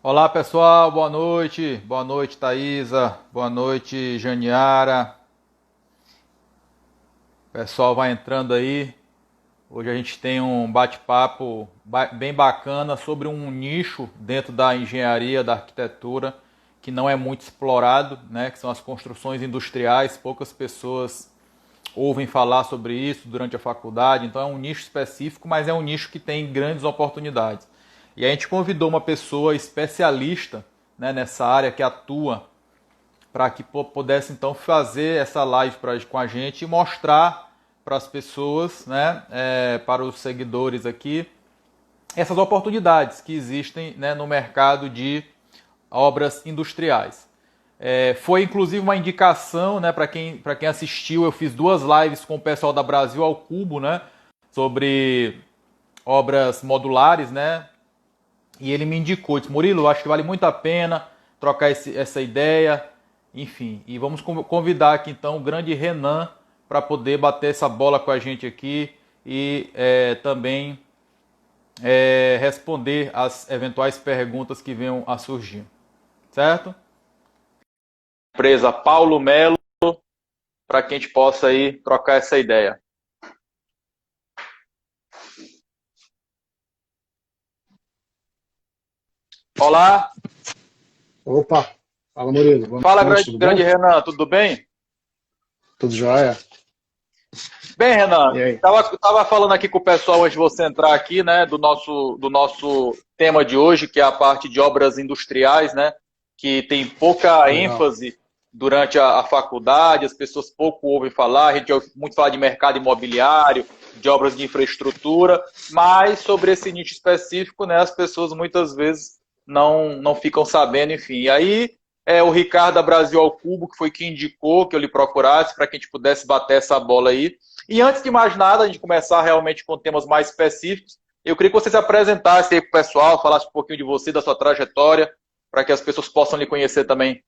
Olá pessoal, boa noite. Boa noite, Thaisa. Boa noite, Janiara. O pessoal vai entrando aí. Hoje a gente tem um bate-papo bem bacana sobre um nicho dentro da engenharia, da arquitetura, que não é muito explorado, né? Que são as construções industriais. Poucas pessoas ouvem falar sobre isso durante a faculdade. Então é um nicho específico, mas é um nicho que tem grandes oportunidades. E a gente convidou uma pessoa especialista, né, nessa área que atua para que pudesse então fazer essa live com a gente e mostrar para as pessoas, né, para os seguidores aqui, essas oportunidades que existem, né, no mercado de obras industriais. Foi inclusive uma indicação, né, para quem assistiu. Eu fiz duas lives com o pessoal da Brasil ao Cubo, né, sobre obras modulares, né, e ele me indicou, disse: Murilo, acho que vale muito a pena trocar essa ideia, enfim. E vamos convidar aqui então o grande Renan para poder bater essa bola com a gente aqui e também responder as eventuais perguntas que venham a surgir. Certo? Empresa Paulo Melo, para que a gente possa aí trocar essa ideia. Olá. Opa, fala Murilo, boa Fala, noite, tudo bom? grande Renan, tudo bem? Tudo jóia? Bem, Renan, E aí? tava falando aqui com o pessoal antes de você entrar aqui, né, do nosso tema de hoje, que é a parte de obras industriais, né, que tem pouca Legal. ênfase durante a faculdade, as pessoas pouco ouvem falar. A gente ouve muito falar de mercado imobiliário, de obras de infraestrutura, mas sobre esse nicho específico, né, as pessoas muitas vezes não ficam sabendo, enfim. E aí o Ricardo da Brasil ao Cubo, que foi quem indicou que eu lhe procurasse para que a gente pudesse bater essa bola aí. E antes de mais nada, a gente começar realmente com temas mais específicos, eu queria que você se apresentasse aí para o pessoal, falasse um pouquinho de você, da sua trajetória, para que as pessoas possam lhe conhecer também.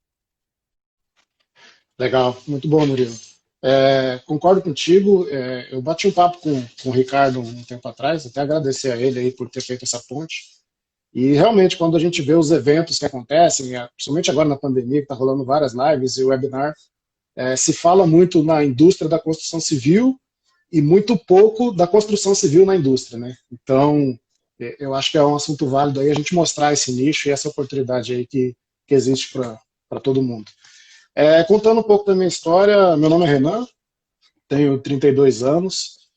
Legal, muito bom, Murilo. Concordo contigo, eu bati um papo com o Ricardo um tempo atrás, até agradecer a ele aí por ter feito essa ponte. E realmente, quando a gente vê os eventos que acontecem, principalmente agora na pandemia, que está rolando várias lives e webinar, se fala muito na indústria da construção civil e muito pouco da construção civil na indústria, né? Então, eu acho que é um assunto válido aí a gente mostrar esse nicho e essa oportunidade aí que existe para todo mundo. Contando um pouco da minha história, meu nome é Renan, tenho 32 anos,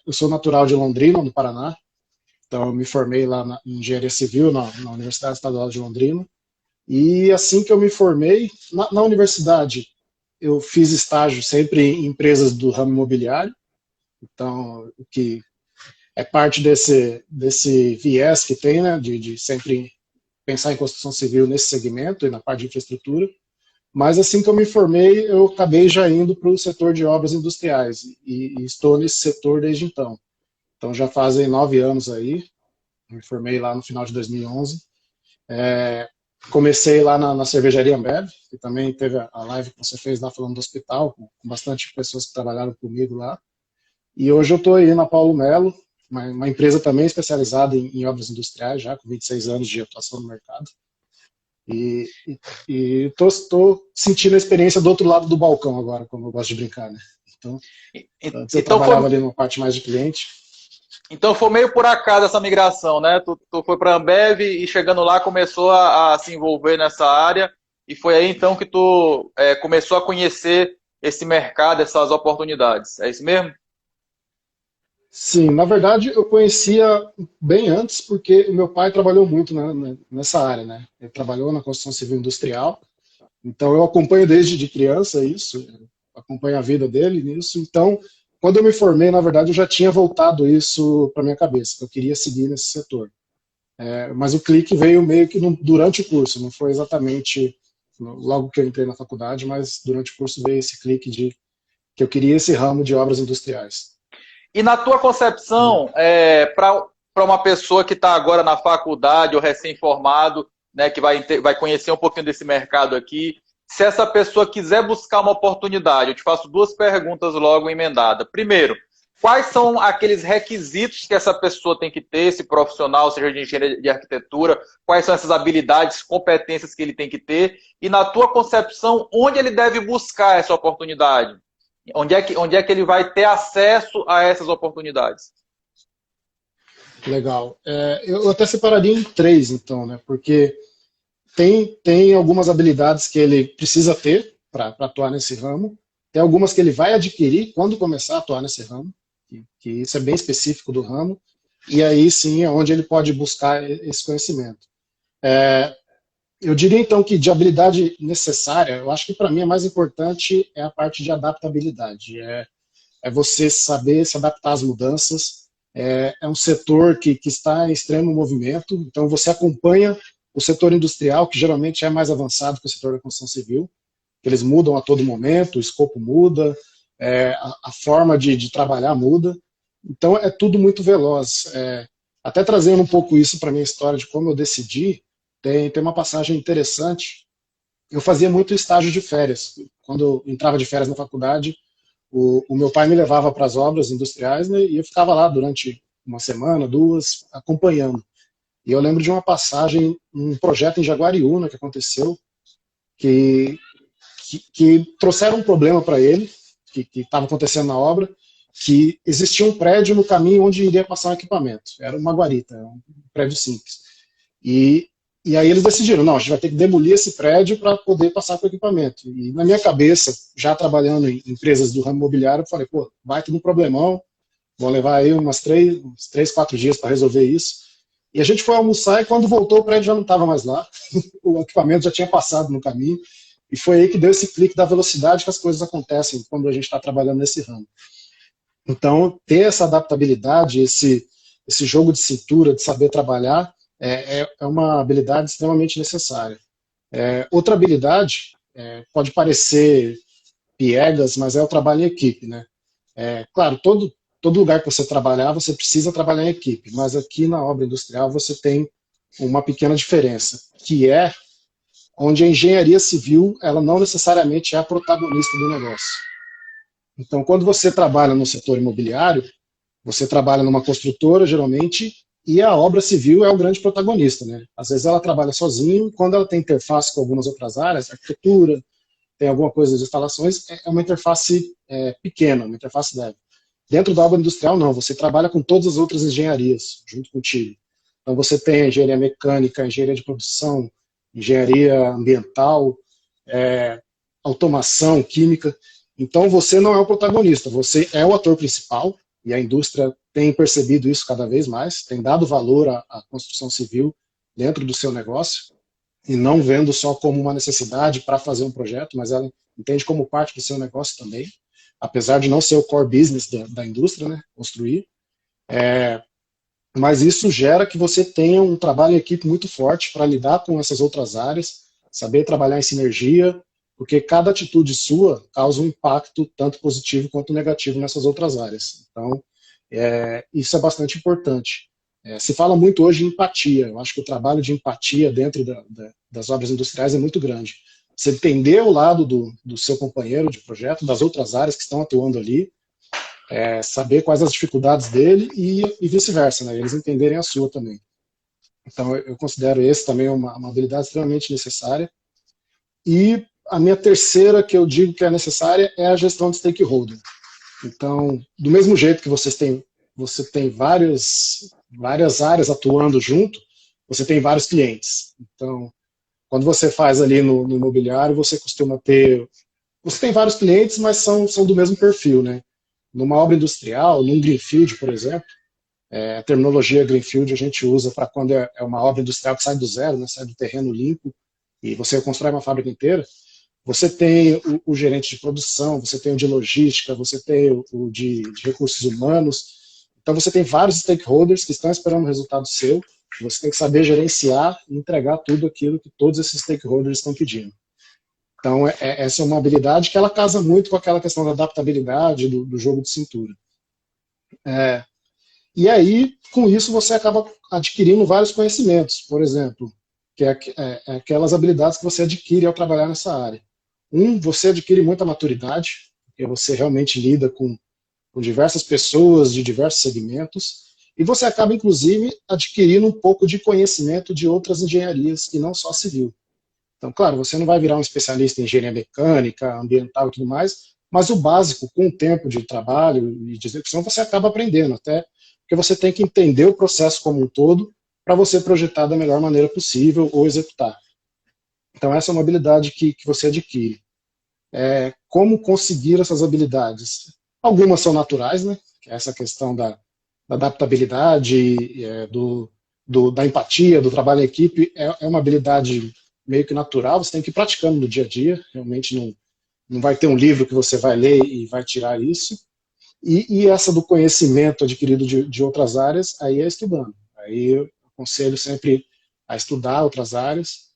eu sou natural de Londrina, no Paraná, então eu me formei lá em engenharia civil na Universidade Estadual de Londrina, e assim que eu me formei, na universidade, eu fiz estágio sempre em empresas do ramo imobiliário, então, o que é parte desse viés que tem, né, de sempre pensar em construção civil nesse segmento e na parte de infraestrutura. Mas assim que eu me formei, eu acabei já indo para o setor de obras industriais e estou nesse setor desde então. Então já fazem 9 anos aí, me formei lá no final de 2011. Comecei lá na cervejaria Ambev, que também teve a live que você fez lá falando do hospital, com bastante pessoas que trabalharam comigo lá. E hoje eu estou aí na Paulo Melo, uma empresa também especializada em obras industriais, já com 26 anos de atuação no mercado. E estou sentindo a experiência do outro lado do balcão agora, como eu gosto de brincar, né? Então, antes eu Então trabalhava foi, ali numa parte mais de cliente. então foi meio por acaso essa migração, né? Tu foi para a Ambev e chegando lá começou a se envolver nessa área, e foi aí então que tu começou a conhecer esse mercado, essas oportunidades. É isso mesmo? Sim, na verdade eu conhecia bem antes, porque o meu pai trabalhou muito nessa área, né? Ele trabalhou na construção civil industrial, então eu acompanho desde de criança isso, acompanho a vida dele nisso. Então, quando eu me formei, na verdade, eu já tinha voltado isso para minha cabeça, que eu queria seguir nesse setor. Mas o clique veio meio que durante o curso, não foi exatamente logo que eu entrei na faculdade, mas durante o curso veio esse clique de que eu queria esse ramo de obras industriais. E na tua concepção, para uma pessoa que está agora na faculdade ou recém-formado, né, que vai conhecer um pouquinho desse mercado aqui, se essa pessoa quiser buscar uma oportunidade, eu te faço duas perguntas logo emendadas. Primeiro, quais são aqueles requisitos que essa pessoa tem que ter, esse profissional, seja de engenharia de arquitetura, quais são essas habilidades, competências que ele tem que ter, e na tua concepção, onde ele deve buscar essa oportunidade? Onde é que ele vai ter acesso a essas oportunidades? Legal. Eu até separaria em três, então, né? Porque tem algumas habilidades que ele precisa ter para atuar nesse ramo, tem algumas que ele vai adquirir quando começar a atuar nesse ramo, que isso é bem específico do ramo, e aí sim é onde ele pode buscar esse conhecimento. Eu diria então que de habilidade necessária, eu acho que para mim a mais importante é a parte de adaptabilidade, é você saber se adaptar às mudanças. É um setor que está em extremo movimento, então você acompanha o setor industrial, que geralmente é mais avançado que o setor da construção civil, que eles mudam a todo momento, o escopo muda, a forma de trabalhar muda, então é tudo muito veloz. Até trazendo um pouco isso para a minha história de como eu decidi, tem uma passagem interessante. Eu fazia muito estágio de férias. Quando eu entrava de férias na faculdade, o meu pai me levava para as obras industriais, né, e eu ficava lá durante uma semana, duas, acompanhando. E eu lembro de uma passagem, um projeto em Jaguariúna que aconteceu, que trouxeram um problema para ele, que estava acontecendo na obra, que existia um prédio no caminho onde iria passar um equipamento. Era uma guarita, um prédio simples. E aí eles decidiram, não, a gente vai ter que demolir esse prédio para poder passar com o equipamento. E na minha cabeça, já trabalhando em empresas do ramo imobiliário, eu falei, pô, vai ter um problemão, vão levar aí uns 4 dias para resolver isso. E a gente foi almoçar e quando voltou o prédio já não estava mais lá, o equipamento já tinha passado no caminho, e foi aí que deu esse clique da velocidade que as coisas acontecem quando a gente está trabalhando nesse ramo. Então, ter essa adaptabilidade, esse jogo de cintura, de saber trabalhar, é uma habilidade extremamente necessária. Outra habilidade, pode parecer piegas, mas é o trabalho em equipe, né? Claro, todo lugar que você trabalhar, você precisa trabalhar em equipe, mas aqui na obra industrial você tem uma pequena diferença, que é onde a engenharia civil, ela não necessariamente é a protagonista do negócio. Então, quando você trabalha no setor imobiliário, você trabalha numa construtora, geralmente, e a obra civil é o grande protagonista, né? Às vezes ela trabalha sozinho, quando ela tem interface com algumas outras áreas, arquitetura, tem alguma coisa de instalações, é uma interface pequena, uma interface leve. Dentro da obra industrial, não, você trabalha com todas as outras engenharias, junto contigo. Então você tem a engenharia mecânica, a engenharia de produção, engenharia ambiental, automação, química. Então você não é o protagonista, você é o ator principal, e a indústria tem percebido isso cada vez mais, tem dado valor à construção civil dentro do seu negócio, e não vendo só como uma necessidade para fazer um projeto, mas ela entende como parte do seu negócio também, apesar de não ser o core business da indústria, né, construir. Mas isso gera que você tenha um trabalho em equipe muito forte para lidar com essas outras áreas, saber trabalhar em sinergia, porque cada atitude sua causa um impacto tanto positivo quanto negativo nessas outras áreas. Então, isso é bastante importante. Se fala muito hoje em empatia. Eu acho que o trabalho de empatia dentro das obras industriais é muito grande. Você entender o lado do seu companheiro de projeto, das outras áreas que estão atuando ali, saber quais as dificuldades dele e vice-versa, né? Eles entenderem a sua também. Então, eu considero esse também uma habilidade extremamente necessária. E a minha terceira, que eu digo que é necessária, é a gestão de stakeholder. Então, do mesmo jeito que você tem várias áreas atuando junto, você tem vários clientes. Então, quando você faz ali no imobiliário, você costuma ter... Você tem vários clientes, mas são do mesmo perfil, né? Numa obra industrial, num greenfield, por exemplo, a terminologia greenfield a gente usa para quando é uma obra industrial que sai do zero, né? Sai do terreno limpo, e você constrói uma fábrica inteira. Você tem o gerente de produção, você tem o de logística, você tem o de recursos humanos. Então você tem vários stakeholders que estão esperando um resultado seu. Você tem que saber gerenciar e entregar tudo aquilo que todos esses stakeholders estão pedindo. Então essa é uma habilidade que ela casa muito com aquela questão da adaptabilidade, do jogo de cintura. E aí, com isso, você acaba adquirindo vários conhecimentos. Por exemplo, que aquelas habilidades que você adquire ao trabalhar nessa área. Você adquire muita maturidade, porque você realmente lida com com diversas pessoas de diversos segmentos, e você acaba, inclusive, adquirindo um pouco de conhecimento de outras engenharias, e não só civil. Então, claro, você não vai virar um especialista em engenharia mecânica, ambiental e tudo mais, mas o básico, com o tempo de trabalho e de execução, você acaba aprendendo, até porque você tem que entender o processo como um todo para você projetar da melhor maneira possível ou executar. Então, essa é uma habilidade que você adquire. Como conseguir essas habilidades? Algumas são naturais, né? Que é essa questão da adaptabilidade, da empatia, do trabalho em equipe, é uma habilidade meio que natural, você tem que ir praticando no dia a dia, realmente não vai ter um livro que você vai ler e vai tirar isso. E essa do conhecimento adquirido de outras áreas, aí é estudando. Aí eu aconselho sempre a estudar outras áreas,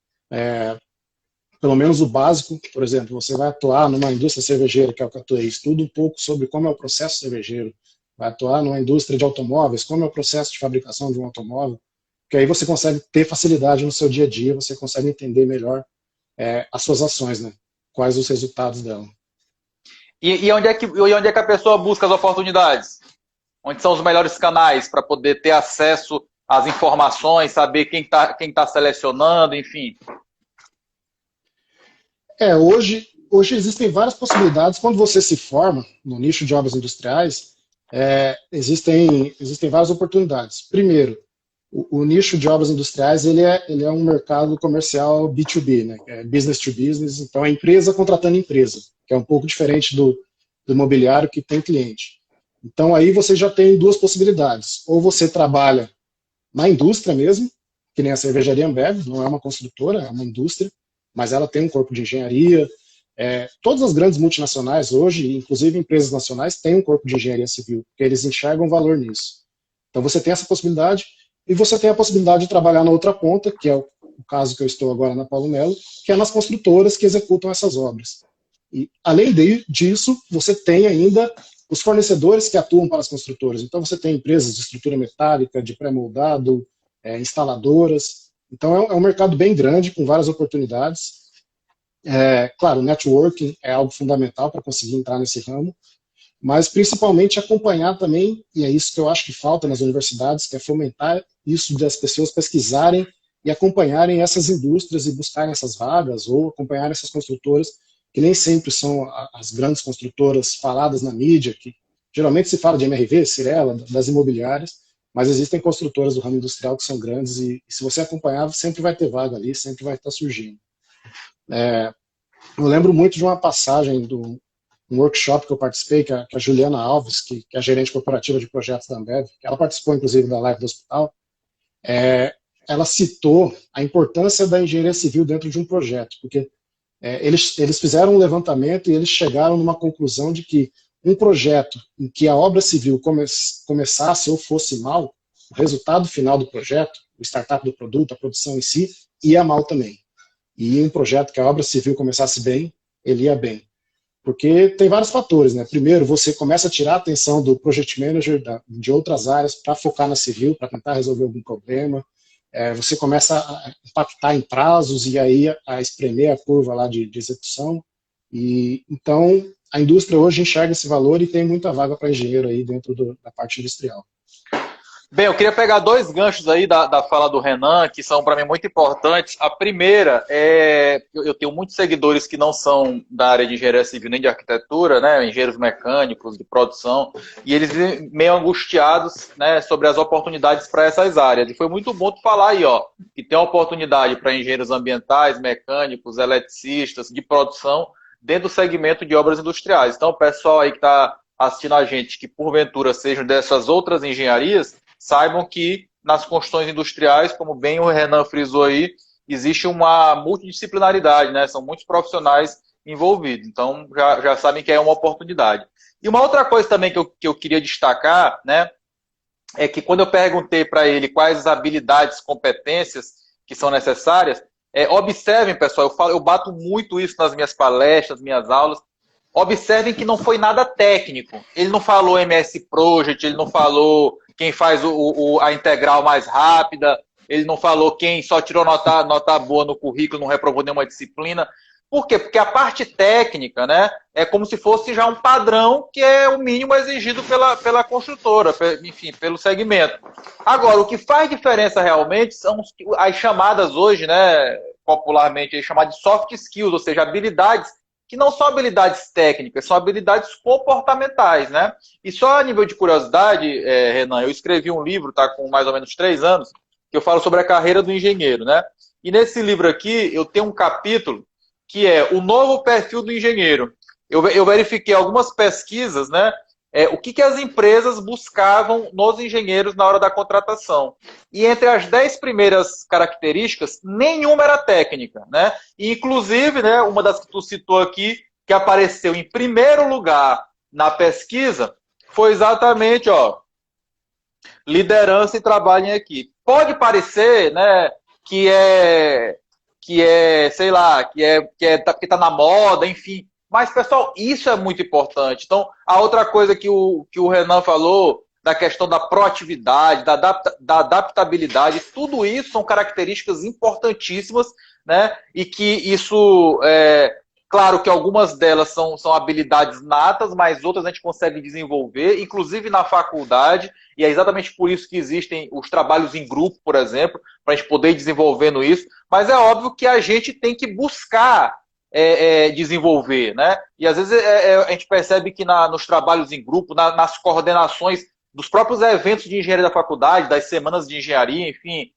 pelo menos o básico. Por exemplo, você vai atuar numa indústria cervejeira, que é o que eu atuei, estuda um pouco sobre como é o processo cervejeiro. Vai atuar numa indústria de automóveis, como é o processo de fabricação de um automóvel, que aí você consegue ter facilidade no seu dia a dia, você consegue entender melhor as suas ações, né? Quais os resultados dela. E onde é que a pessoa busca as oportunidades? Onde são os melhores canais para poder ter acesso às informações, saber quem tá selecionando, enfim? Hoje existem várias possibilidades. Quando você se forma no nicho de obras industriais, existem várias oportunidades. Primeiro, o nicho de obras industriais ele é um mercado comercial B2B, né? É business to business, então é empresa contratando empresa, que é um pouco diferente do imobiliário que tem cliente. Então aí você já tem duas possibilidades. Ou você trabalha na indústria mesmo, que nem a cervejaria Ambev, não é uma construtora, é uma indústria, mas ela tem um corpo de engenharia. Todas as grandes multinacionais hoje, inclusive empresas nacionais, têm um corpo de engenharia civil, porque eles enxergam valor nisso. Então você tem essa possibilidade, e você tem a possibilidade de trabalhar na outra ponta, que é o caso que eu estou agora na Paulo Melo, que é nas construtoras que executam essas obras. E, além disso, você tem ainda os fornecedores que atuam para as construtoras. Então, você tem empresas de estrutura metálica, de pré-moldado, instaladoras. Então, é um mercado bem grande, com várias oportunidades. Claro, networking é algo fundamental para conseguir entrar nesse ramo, mas principalmente acompanhar também, e é isso que eu acho que falta nas universidades, que é fomentar isso das pessoas pesquisarem e acompanharem essas indústrias e buscarem essas vagas, ou acompanhar essas construtoras, que nem sempre são as grandes construtoras faladas na mídia, que geralmente se fala de MRV, Cirela, das imobiliárias, mas existem construtoras do ramo industrial que são grandes, e se você acompanhar, sempre vai ter vaga ali, sempre vai estar surgindo. Eu lembro muito de uma passagem um workshop que eu participei, que a Juliana Alves, que é a gerente corporativa de projetos da Ambev, que ela participou, inclusive, da live do hospital, ela citou a importância da engenharia civil dentro de um projeto, porque eles fizeram um levantamento e eles chegaram numa conclusão de que um projeto em que a obra civil começasse ou fosse mal, o resultado final do projeto, o startup do produto, a produção em si, ia mal também. E um projeto que a obra civil começasse bem, ele ia bem. Porque tem vários fatores, né? Primeiro, você começa a tirar a atenção do project manager de outras áreas para focar na civil, para tentar resolver algum problema. Você começa a impactar em prazos e aí a espremer a curva lá de execução. E então a indústria hoje enxerga esse valor e tem muita vaga para engenheiro aí dentro da parte industrial. Bem, eu queria pegar dois ganchos aí da fala do Renan, que são para mim muito importantes. A primeira é, eu tenho muitos seguidores que não são da área de engenharia civil nem de arquitetura, né, engenheiros mecânicos, de produção, e eles meio angustiados, né, sobre as oportunidades para essas áreas. E foi muito bom tu falar aí, ó, que tem oportunidade para engenheiros ambientais, mecânicos, eletricistas, de produção, dentro do segmento de obras industriais. Então, o pessoal aí que está assistindo a gente, que porventura sejam dessas outras engenharias, saibam que nas construções industriais, como bem o Renan frisou aí, existe uma multidisciplinaridade, né? São muitos profissionais envolvidos. Então, já sabem que é uma oportunidade. E uma outra coisa também que eu queria destacar, né? É que quando eu perguntei para ele quais as habilidades, competências que são necessárias, observem, pessoal, eu bato muito isso nas minhas palestras, minhas aulas. Observem que não foi nada técnico. Ele não falou MS Project, ele não falou quem faz a integral mais rápida, ele não falou quem só tirou nota boa no currículo, não reprovou nenhuma disciplina. Por quê? Porque a parte técnica, né, é como se fosse já um padrão que é o mínimo exigido pela construtora, enfim, pelo segmento. Agora, o que faz diferença realmente são as chamadas hoje, né, popularmente chamadas de soft skills, ou seja, habilidades que não são habilidades técnicas, são habilidades comportamentais, né? E só a nível de curiosidade, Renan, eu escrevi um livro, tá, com mais ou menos 3 anos, que eu falo sobre a carreira do engenheiro, né? E nesse livro aqui eu tenho um capítulo que é o novo perfil do engenheiro. Eu verifiquei algumas pesquisas, né? O que as empresas buscavam nos engenheiros na hora da contratação. E entre as 10 primeiras características, nenhuma era técnica, né? E, inclusive, né, uma das que tu citou aqui, que apareceu em primeiro lugar na pesquisa, foi exatamente, ó, liderança e trabalho em equipe. Pode parecer, né, sei lá, que tá na moda, enfim. Mas, pessoal, isso é muito importante. Então, a outra coisa que o Renan falou, da questão da proatividade, da adaptabilidade, tudo isso são características importantíssimas, né? E que isso, claro que algumas delas são habilidades natas, mas outras a gente consegue desenvolver, inclusive na faculdade, e é exatamente por isso que existem os trabalhos em grupo, por exemplo, para a gente poder ir desenvolvendo isso. Mas é óbvio que a gente tem que buscar desenvolver, né? E às vezes a gente percebe que nos trabalhos em grupo, nas coordenações dos próprios eventos de engenharia da faculdade, das semanas de engenharia, enfim,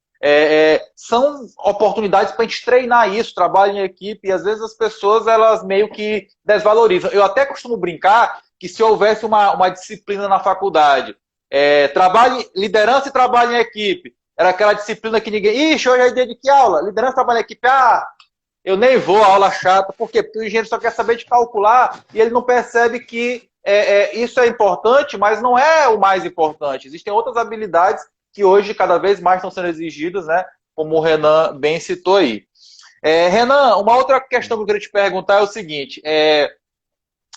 são oportunidades para a gente treinar isso, trabalho em equipe, e às vezes as pessoas elas meio que desvalorizam. Eu até costumo brincar que se houvesse uma disciplina na faculdade, liderança e trabalho em equipe, era aquela disciplina que ninguém. Ixi, hoje é dia de que aula? Liderança, trabalho em equipe. Ah, eu nem vou, a aula chata. Por quê? Porque o engenheiro só quer saber de calcular e ele não percebe que isso é importante, mas não é o mais importante. Existem outras habilidades que hoje cada vez mais estão sendo exigidas, né? Como o Renan bem citou aí. Renan, uma outra questão que eu queria te perguntar é o seguinte: e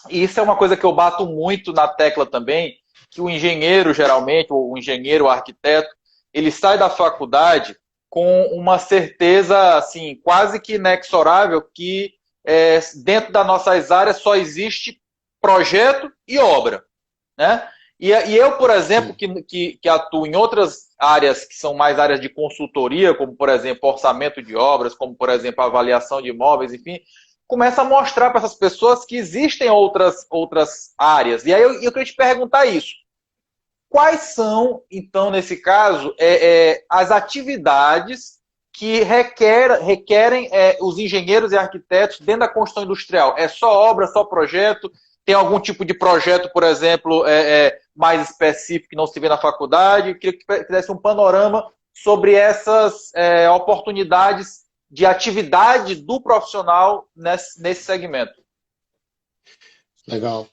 isso é uma coisa que eu bato muito na tecla também, que o engenheiro, geralmente, ou o engenheiro, o arquiteto, ele sai da faculdade com uma certeza, assim, quase que inexorável, que dentro das nossas áreas só existe projeto e obra, né? E eu, por exemplo, que atuo em outras áreas que são mais áreas de consultoria, como, por exemplo, orçamento de obras, como, por exemplo, avaliação de imóveis, enfim, começa a mostrar para essas pessoas que existem outras áreas. E aí eu queria te perguntar isso. Quais são, então, nesse caso, as atividades que requerem os engenheiros e arquitetos dentro da construção industrial? É só obra, só projeto? Tem algum tipo de projeto, por exemplo, mais específico que não se vê na faculdade? Eu queria que fizesse um panorama sobre essas oportunidades de atividade do profissional nesse segmento. Legal.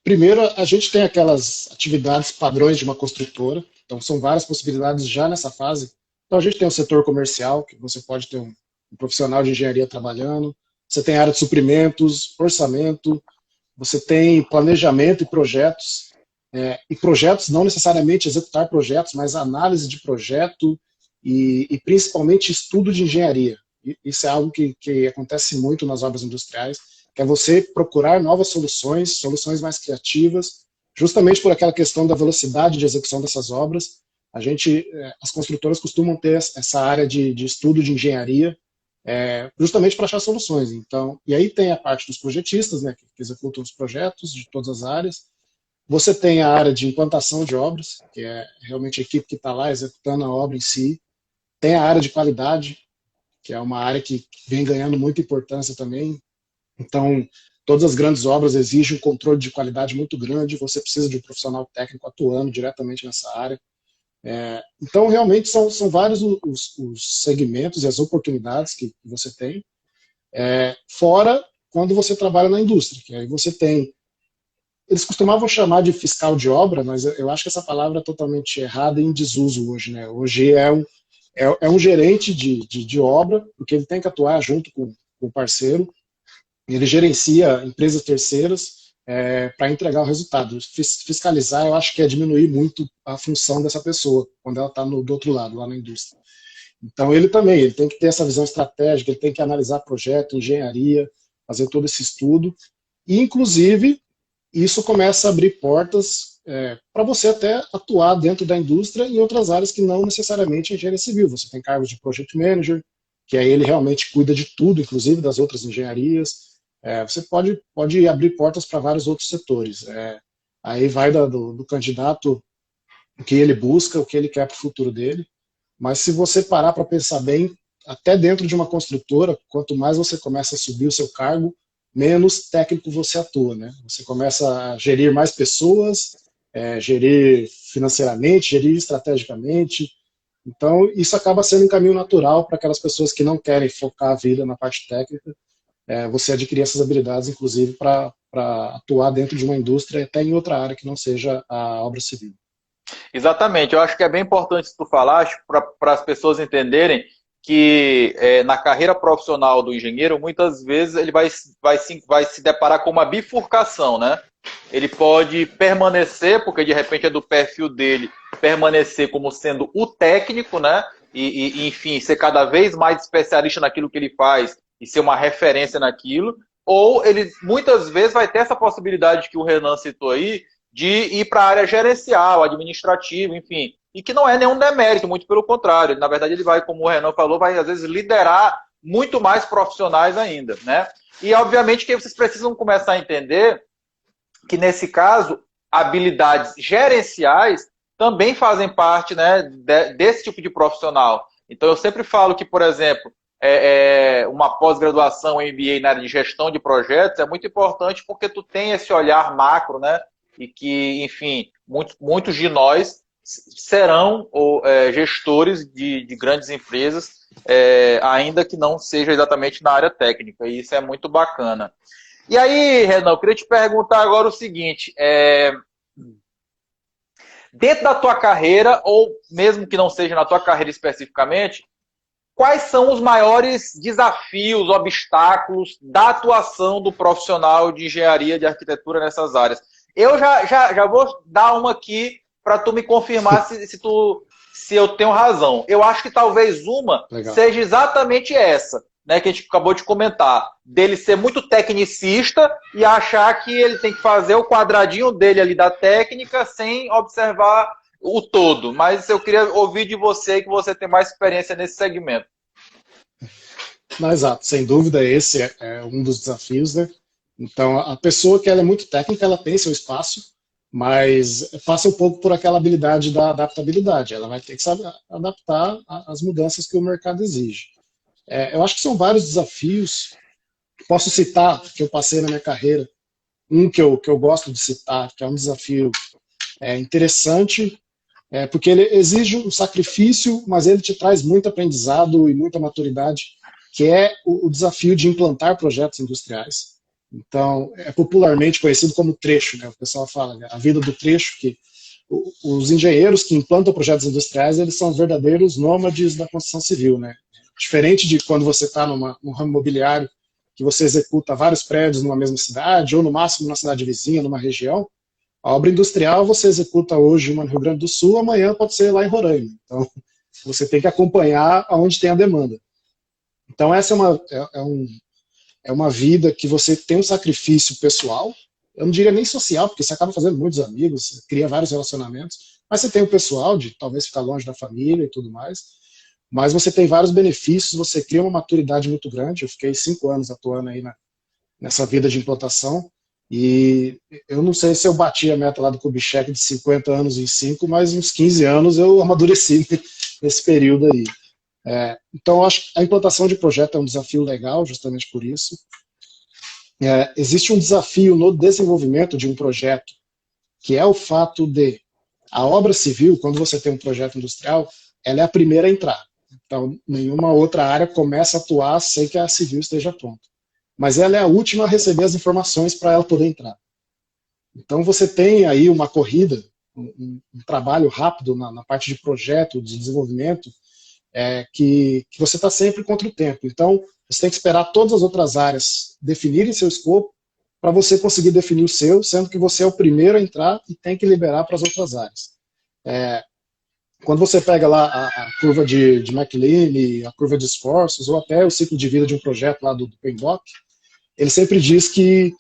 Primeiro, a gente tem aquelas atividades padrões de uma construtora, então são várias possibilidades já nessa fase. Então a gente tem o setor comercial, que você pode ter um profissional de engenharia trabalhando, você tem a área de suprimentos, orçamento, você tem planejamento e projetos não necessariamente executar projetos, mas análise de projeto e principalmente estudo de engenharia. Isso é algo que acontece muito nas obras industriais, que é você procurar novas soluções mais criativas, justamente por aquela questão da velocidade de execução dessas obras. As construtoras costumam ter essa área de estudo de engenharia, justamente para achar soluções. Então, e aí tem a parte dos projetistas, né, que executam os projetos de todas as áreas. Você tem a área de implantação de obras, que é realmente a equipe que está lá executando a obra em si. Tem a área de qualidade, que é uma área que vem ganhando muita importância também. Então, todas as grandes obras exigem um controle de qualidade muito grande, você precisa de um profissional técnico atuando diretamente nessa área. Então, realmente, são vários os segmentos e as oportunidades que você tem, fora quando você trabalha na indústria, que aí você tem... Eles costumavam chamar de fiscal de obra, mas eu acho que essa palavra é totalmente errada e em desuso hoje, né? Hoje é um gerente de obra, porque ele tem que atuar junto com o parceiro. Ele gerencia empresas terceiras para entregar o resultado. Fiscalizar, eu acho que é diminuir muito a função dessa pessoa, quando ela está do outro lado, lá na indústria. Então ele também, ele tem que ter essa visão estratégica, ele tem que analisar projeto, engenharia, fazer todo esse estudo, e inclusive isso começa a abrir portas para você até atuar dentro da indústria em outras áreas que não necessariamente é engenharia civil. Você tem cargos de project manager, que aí ele realmente cuida de tudo, inclusive das outras engenharias. Você pode abrir portas para vários outros setores. Aí vai do candidato, o que ele busca, o que ele quer para o futuro dele. Mas se você parar para pensar bem, até dentro de uma construtora, quanto mais você começa a subir o seu cargo, menos técnico você atua, né? Você começa a gerir mais pessoas, gerir financeiramente, gerir estrategicamente. Então, isso acaba sendo um caminho natural para aquelas pessoas que não querem focar a vida na parte técnica, você adquirir essas habilidades, inclusive, para atuar dentro de uma indústria, até em outra área que não seja a obra civil. Exatamente, eu acho que é bem importante tu falar para as pessoas entenderem que na carreira profissional do engenheiro, muitas vezes ele vai se deparar com uma bifurcação, né? Ele pode permanecer, porque de repente é do perfil dele, permanecer como sendo o técnico, né? Enfim, ser cada vez mais especialista naquilo que ele faz e ser uma referência naquilo, ou ele muitas vezes vai ter essa possibilidade que o Renan citou aí, de ir para a área gerencial, administrativa, enfim, e que não é nenhum demérito, muito pelo contrário. Na verdade, ele vai, como o Renan falou, vai às vezes liderar muito mais profissionais ainda, né? E obviamente que vocês precisam começar a entender que nesse caso, habilidades gerenciais também fazem parte, né, desse tipo de profissional. Então eu sempre falo que, por exemplo, uma pós-graduação MBA na área de gestão de projetos é muito importante porque tu tem esse olhar macro, né? E que, enfim, muitos de nós serão gestores de grandes empresas, ainda que não seja exatamente na área técnica, e isso é muito bacana. E aí, Renan, eu queria te perguntar agora o seguinte, dentro da tua carreira, ou mesmo que não seja na tua carreira especificamente, quais são os maiores desafios, obstáculos da atuação do profissional de engenharia, de arquitetura nessas áreas? Eu já vou dar uma aqui para tu me confirmar se eu tenho razão. Eu acho que talvez uma seja exatamente essa, né, que a gente acabou de comentar, dele ser muito tecnicista e achar que ele tem que fazer o quadradinho dele ali da técnica sem observar o todo. Mas eu queria ouvir de você, que você tem mais experiência nesse segmento. Não, exato, sem dúvida esse é um dos desafios, né? Então, a pessoa que ela é muito técnica, ela tem seu espaço, mas passa um pouco por aquela habilidade da adaptabilidade. Ela vai ter que saber adaptar às mudanças que o mercado exige. Eu acho que são vários desafios. Posso citar, que eu passei na minha carreira, um que eu gosto de citar, que é um desafio interessante, porque ele exige um sacrifício, mas ele te traz muito aprendizado e muita maturidade, que é o desafio de implantar projetos industriais. Então, é popularmente conhecido como trecho, né? O pessoal fala, né? A vida do trecho, que os engenheiros que implantam projetos industriais, eles são verdadeiros nômades da construção civil, né? Diferente de quando você está num ramo imobiliário, que você executa vários prédios numa mesma cidade, ou no máximo numa cidade vizinha, numa região, a obra industrial você executa hoje uma no Rio Grande do Sul, amanhã pode ser lá em Roraima. Então, você tem que acompanhar aonde tem a demanda. Então, essa é uma vida que você tem um sacrifício pessoal, eu não diria nem social, porque você acaba fazendo muitos amigos, você cria vários relacionamentos, mas você tem o pessoal de talvez ficar longe da família e tudo mais, mas você tem vários benefícios, você cria uma maturidade muito grande. Eu fiquei 5 anos atuando aí nessa vida de implantação, e eu não sei se eu bati a meta lá do Kubitschek de 50 anos em 5, mas uns 15 anos eu amadureci nesse período aí. Então, eu acho que a implantação de projeto é um desafio legal, justamente por isso. Existe um desafio no desenvolvimento de um projeto, que é o fato de a obra civil, quando você tem um projeto industrial, ela é a primeira a entrar. Então, nenhuma outra área começa a atuar sem que a civil esteja pronta. Mas ela é a última a receber as informações para ela poder entrar. Então, você tem aí uma corrida, um trabalho rápido na parte de projeto, de desenvolvimento, que você está sempre contra o tempo. Então, você tem que esperar todas as outras áreas definirem seu escopo para você conseguir definir o seu, sendo que você é o primeiro a entrar e tem que liberar para as outras áreas. Quando você pega lá a curva de McLean, a curva de esforços, ou até o ciclo de vida de um projeto lá do PMBOK, ele sempre diz que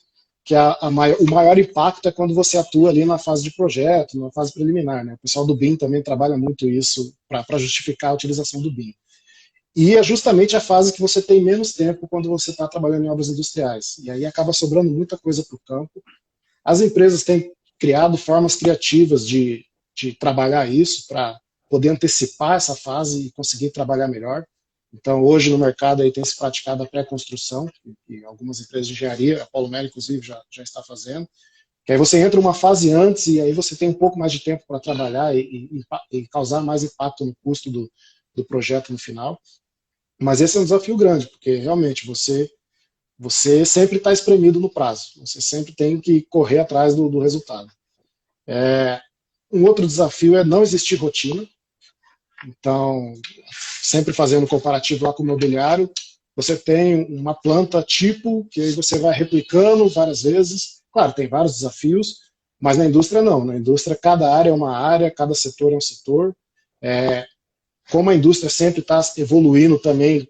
o maior impacto é quando você atua ali na fase de projeto, na fase preliminar. Né? O pessoal do BIM também trabalha muito isso para justificar a utilização do BIM. E é justamente a fase que você tem menos tempo quando você está trabalhando em obras industriais. E aí acaba sobrando muita coisa para o campo. As empresas têm criado formas criativas de trabalhar isso para poder antecipar essa fase e conseguir trabalhar melhor. Então, hoje no mercado aí tem se praticado a pré-construção, e algumas empresas de engenharia, a Polo Melo, inclusive, já está fazendo, que aí você entra uma fase antes e aí você tem um pouco mais de tempo para trabalhar e causar mais impacto no custo do projeto no final. Mas esse é um desafio grande, porque realmente você sempre está espremido no prazo, você sempre tem que correr atrás do resultado. Um outro desafio é não existir rotina. Então, sempre fazendo um comparativo lá com o imobiliário, você tem uma planta tipo, que aí você vai replicando várias vezes. Claro, tem vários desafios, mas na indústria não. Na indústria, cada área é uma área, cada setor é um setor. Como a indústria sempre está evoluindo também,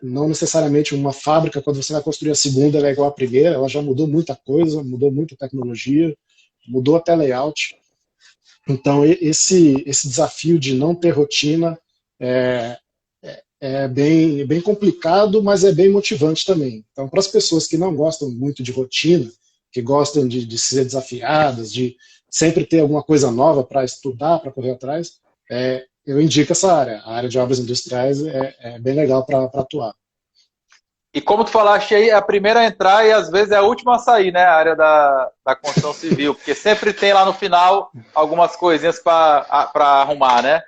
não necessariamente uma fábrica, quando você vai construir a segunda, ela é igual à primeira, ela já mudou muita coisa, mudou muita tecnologia, mudou até layout. Então, esse desafio de não ter rotina é bem complicado, mas é bem motivante também. Então, para as pessoas que não gostam muito de rotina, que gostam de ser desafiadas, de sempre ter alguma coisa nova para estudar, para correr atrás, eu indico essa área. A área de obras industriais é bem legal para atuar. E como tu falaste aí, é a primeira a entrar e às vezes é a última a sair, né? A área da construção civil, porque sempre tem lá no final algumas coisinhas para arrumar, né?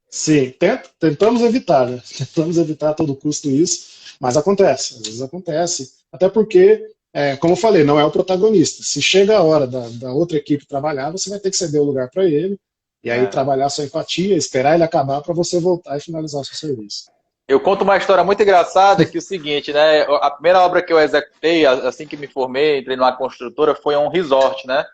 Sim, tentamos evitar, né? Tentamos evitar a todo custo isso, mas acontece, às vezes acontece. Até porque, como eu falei, não é o protagonista. Se chega a hora da outra equipe trabalhar, você vai ter que ceder o lugar para ele, e aí trabalhar sua empatia, esperar ele acabar para você voltar e finalizar o seu serviço. Eu conto uma história muito engraçada que é o seguinte, né? A primeira obra que eu executei, assim que me formei, entrei numa construtora, foi um resort, né?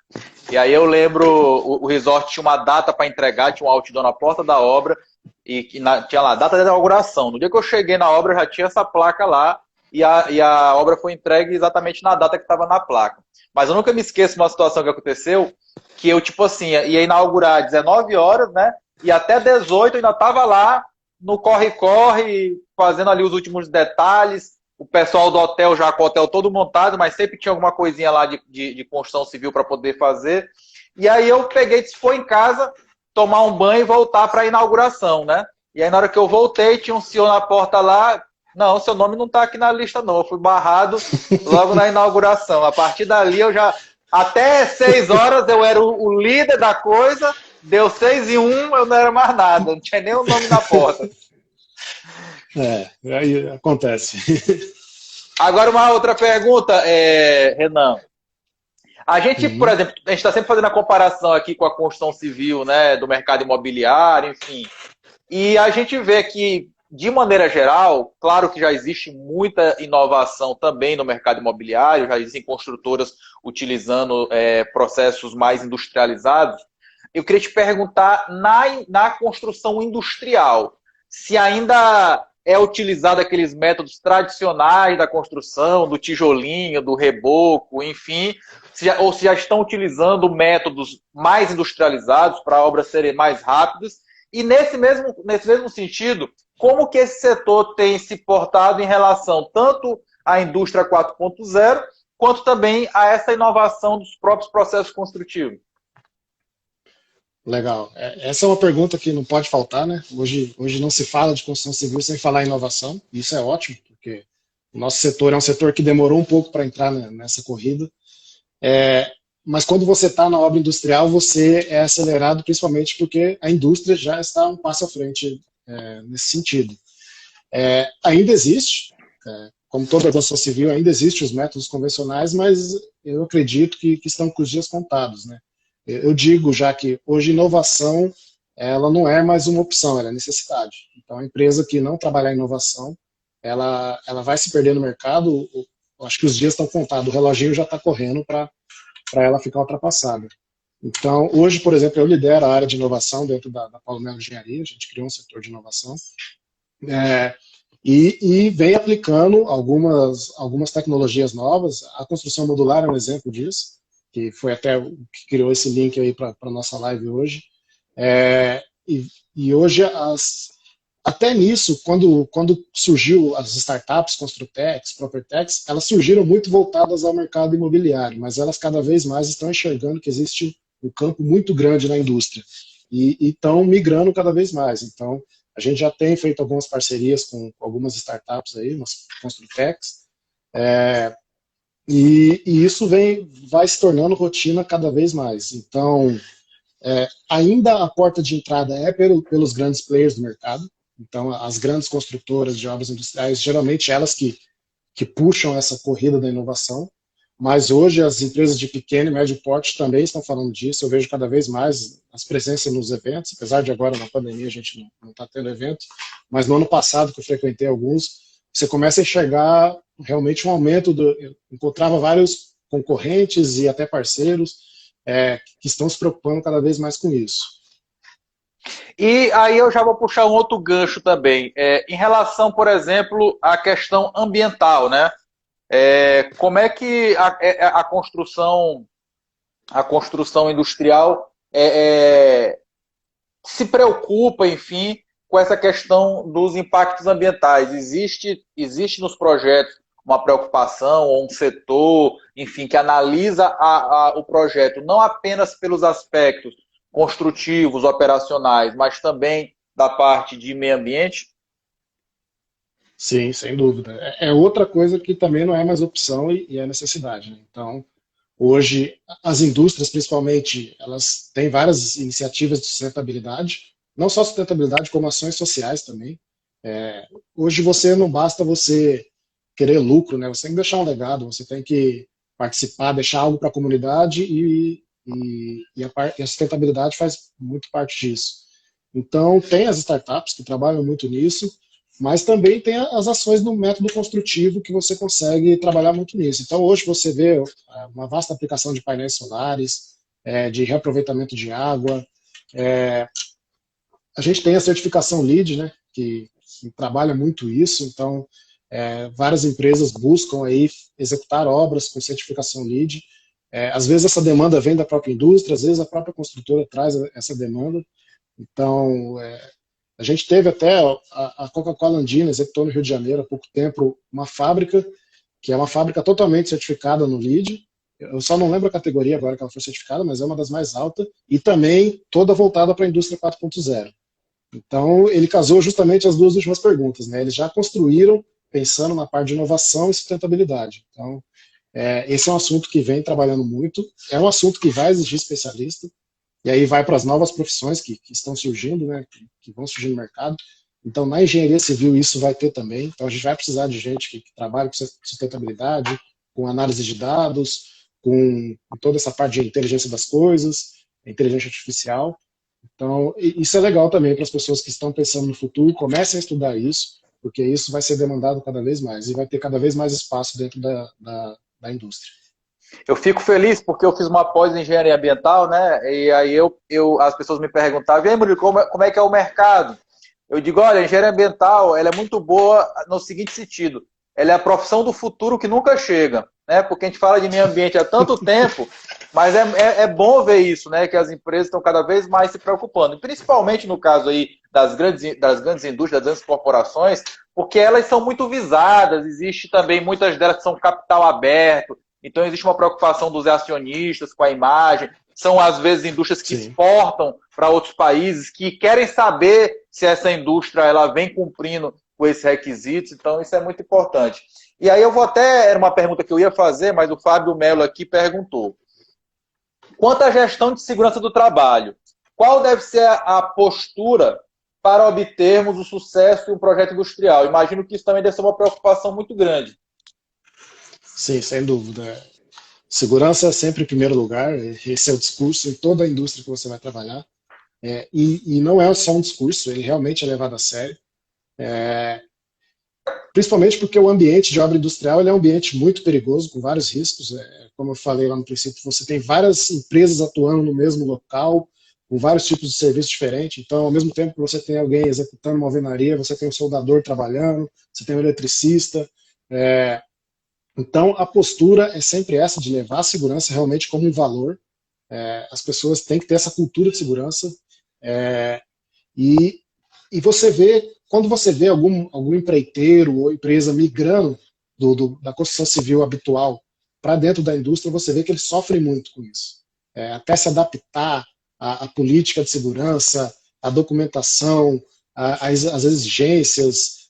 E aí eu lembro, o resort tinha uma data para entregar, tinha um outdoor na porta da obra, e tinha lá, data de inauguração. No dia que eu cheguei na obra, já tinha essa placa lá, e a obra foi entregue exatamente na data que estava na placa. Mas eu nunca me esqueço de uma situação que aconteceu, que eu, tipo assim, ia inaugurar às 19 horas, né? E até 18 eu ainda estava lá, no corre-corre, fazendo ali os últimos detalhes. O pessoal do hotel já com o hotel todo montado, mas sempre tinha alguma coisinha lá de construção civil para poder fazer. E aí eu peguei, foi em casa, tomar um banho e voltar para a inauguração, né? E aí na hora que eu voltei, tinha um senhor na porta lá. Não, seu nome não está aqui na lista não. Eu fui barrado logo na inauguração. A partir dali eu já... Até 6 horas eu era o líder da coisa. Deu 6-1, eu não era mais nada, não tinha nem o nome na porta. Aí acontece. Agora uma outra pergunta, Renan. A gente, por exemplo, a gente está sempre fazendo a comparação aqui com a construção civil, né, do mercado imobiliário, enfim. E a gente vê que, de maneira geral, claro que já existe muita inovação também no mercado imobiliário, já existem construtoras utilizando processos mais industrializados. Eu queria te perguntar, na construção industrial, se ainda é utilizado aqueles métodos tradicionais da construção, do tijolinho, do reboco, enfim, ou se já estão utilizando métodos mais industrializados para obras serem mais rápidas. E nesse mesmo sentido, como que esse setor tem se portado em relação tanto à indústria 4.0, quanto também a essa inovação dos próprios processos construtivos? Legal. Essa é uma pergunta que não pode faltar, né? Hoje não se fala de construção civil sem falar em inovação. Isso é ótimo, porque o nosso setor é um setor que demorou um pouco para entrar nessa corrida. Mas quando você está na obra industrial, você é acelerado principalmente porque a indústria já está um passo à frente nesse sentido. Ainda existe, como toda a construção civil, ainda existem os métodos convencionais, mas eu acredito que estão com os dias contados, né? Eu digo já que hoje inovação ela não é mais uma opção, ela é necessidade. Então a empresa que não trabalhar em inovação, ela vai se perder no mercado. Eu acho que os dias estão contados, o reloginho já está correndo para ela ficar ultrapassada. Então, hoje, por exemplo, eu lidero a área de inovação dentro da Paulo Melo Engenharia, a gente criou um setor de inovação, é, e vem aplicando algumas tecnologias novas. A construção modular é um exemplo disso, que foi até o que criou esse link aí para a nossa live hoje. É, e hoje, até nisso, quando surgiu as startups, Construtex, Propertex, elas surgiram muito voltadas ao mercado imobiliário, mas elas cada vez mais estão enxergando que existe um campo muito grande na indústria e estão migrando cada vez mais. Então, a gente já tem feito algumas parcerias com algumas startups aí, umas Construtex, e isso vai se tornando rotina cada vez mais. Então, ainda a porta de entrada é pelos grandes players do mercado. Então, as grandes construtoras de obras industriais, geralmente elas que puxam essa corrida da inovação. Mas hoje as empresas de pequeno e médio porte também estão falando disso. Eu vejo cada vez mais as presenças nos eventos, apesar de agora na pandemia a gente não está tendo evento, mas no ano passado que eu frequentei alguns, você começa a enxergar realmente um aumento. Eu encontrava vários concorrentes e até parceiros que estão se preocupando cada vez mais com isso. E aí eu já vou puxar um outro gancho também. Em relação, por exemplo, à questão ambiental, né? Como é que a construção industrial se preocupa, enfim, com essa questão dos impactos ambientais? Existe nos projetos uma preocupação ou um setor, enfim, que analisa o projeto não apenas pelos aspectos construtivos, operacionais, mas também da parte de meio ambiente? Sim, sem dúvida. É outra coisa que também não é mais opção e é necessidade, né? Então, hoje, as indústrias, principalmente, elas têm várias iniciativas de sustentabilidade, não só sustentabilidade, como ações sociais também. Hoje, não basta você querer lucro, né? Você tem que deixar um legado, você tem que participar, deixar algo para a comunidade e a sustentabilidade faz muito parte disso. Então, tem as startups que trabalham muito nisso, mas também tem as ações do método construtivo que você consegue trabalhar muito nisso. Então, hoje você vê uma vasta aplicação de painéis solares, de reaproveitamento de água. A gente tem a certificação LEED, né, que trabalha muito isso. Então, várias empresas buscam aí executar obras com certificação LEED. Às vezes essa demanda vem da própria indústria, às vezes a própria construtora traz essa demanda. Então, a gente teve até a Coca-Cola Andina, executou no Rio de Janeiro há pouco tempo uma fábrica, que é uma fábrica totalmente certificada no LEED. Eu só não lembro a categoria agora que ela foi certificada, mas é uma das mais altas, e também toda voltada para a indústria 4.0. Então, ele casou justamente as duas últimas perguntas, né? Eles já construíram pensando na parte de inovação e sustentabilidade. Então, esse é um assunto que vem trabalhando muito, é um assunto que vai exigir especialista, e aí vai para as novas profissões que estão surgindo, né, que vão surgir no mercado. Então, na engenharia civil, isso vai ter também. Então, a gente vai precisar de gente que trabalhe com sustentabilidade, com análise de dados, com toda essa parte de inteligência das coisas, inteligência artificial. Então, isso é legal também para as pessoas que estão pensando no futuro, comecem a estudar isso, porque isso vai ser demandado cada vez mais e vai ter cada vez mais espaço dentro da indústria. Eu fico feliz porque eu fiz uma pós em engenharia ambiental, né? E aí as pessoas me perguntavam, e aí, Murilo, como é que é o mercado? Eu digo, olha, a engenharia ambiental ela é muito boa no seguinte sentido, ela é a profissão do futuro que nunca chega, né? Porque a gente fala de meio ambiente há tanto tempo, mas é bom ver isso, né? Que as empresas estão cada vez mais se preocupando, e principalmente no caso aí das grandes indústrias, das grandes corporações, porque elas são muito visadas, existe também muitas delas que são capital aberto, então existe uma preocupação dos acionistas com a imagem, são às vezes indústrias que Sim. exportam para outros países, que querem saber se essa indústria ela vem cumprindo com esses requisitos, então isso é muito importante. E aí eu vou até, era uma pergunta que eu ia fazer, mas o Fábio Melo aqui perguntou. Quanto à gestão de segurança do trabalho, qual deve ser a postura para obtermos o sucesso em um projeto industrial? Imagino que isso também deve ser uma preocupação muito grande. Sim, sem dúvida. Segurança é sempre em primeiro lugar, esse é o discurso em toda a indústria que você vai trabalhar. E não é só um discurso, ele realmente é levado a sério. principalmente porque o ambiente de obra industrial ele é um ambiente muito perigoso, com vários riscos. Como eu falei lá no princípio, você tem várias empresas atuando no mesmo local, com vários tipos de serviços diferentes. Então, ao mesmo tempo que você tem alguém executando uma alvenaria, você tem um soldador trabalhando, você tem um eletricista. Então, a postura é sempre essa, de levar a segurança realmente como um valor. As pessoas têm que ter essa cultura de segurança. E, e você vê, quando você vê algum empreiteiro ou empresa migrando da construção civil habitual para dentro da indústria, você vê que eles sofrem muito com isso. Até se adaptar à política de segurança, à documentação, às exigências,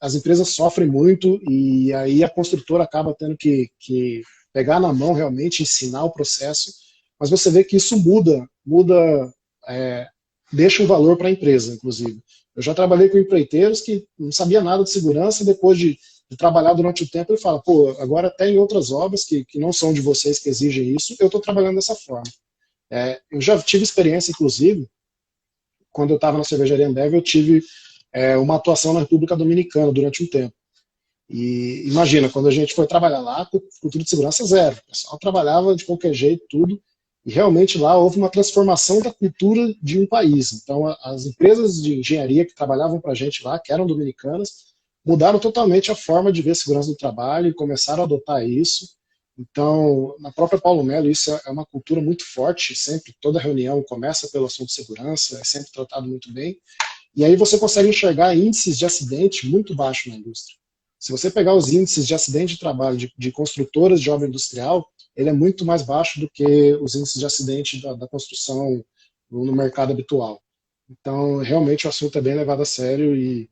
as empresas sofrem muito e aí a construtora acaba tendo que pegar na mão realmente, ensinar o processo, mas você vê que isso deixa um valor para a empresa, inclusive. Eu já trabalhei com empreiteiros que não sabia nada de segurança, depois de trabalhar durante o tempo, ele fala, pô, agora até em outras obras que não são de vocês que exigem isso, eu estou trabalhando dessa forma. Eu já tive experiência, inclusive, quando eu estava na cervejaria Ambev, eu tive uma atuação na República Dominicana durante um tempo. E imagina, quando a gente foi trabalhar lá, cultura de segurança zero. O pessoal trabalhava de qualquer jeito, tudo. E realmente lá houve uma transformação da cultura de um país. Então, as empresas de engenharia que trabalhavam para a gente lá, que eram dominicanas, mudaram totalmente a forma de ver a segurança do trabalho e começaram a adotar isso. Então, na própria Paulo Melo, isso é uma cultura muito forte. Sempre, toda reunião começa pelo assunto de segurança, é sempre tratado muito bem. E aí você consegue enxergar índices de acidente muito baixos na indústria. Se você pegar os índices de acidente de trabalho de construtoras de obra industrial, ele é muito mais baixo do que os índices de acidente da construção no mercado habitual. Então, realmente, o assunto é bem levado a sério e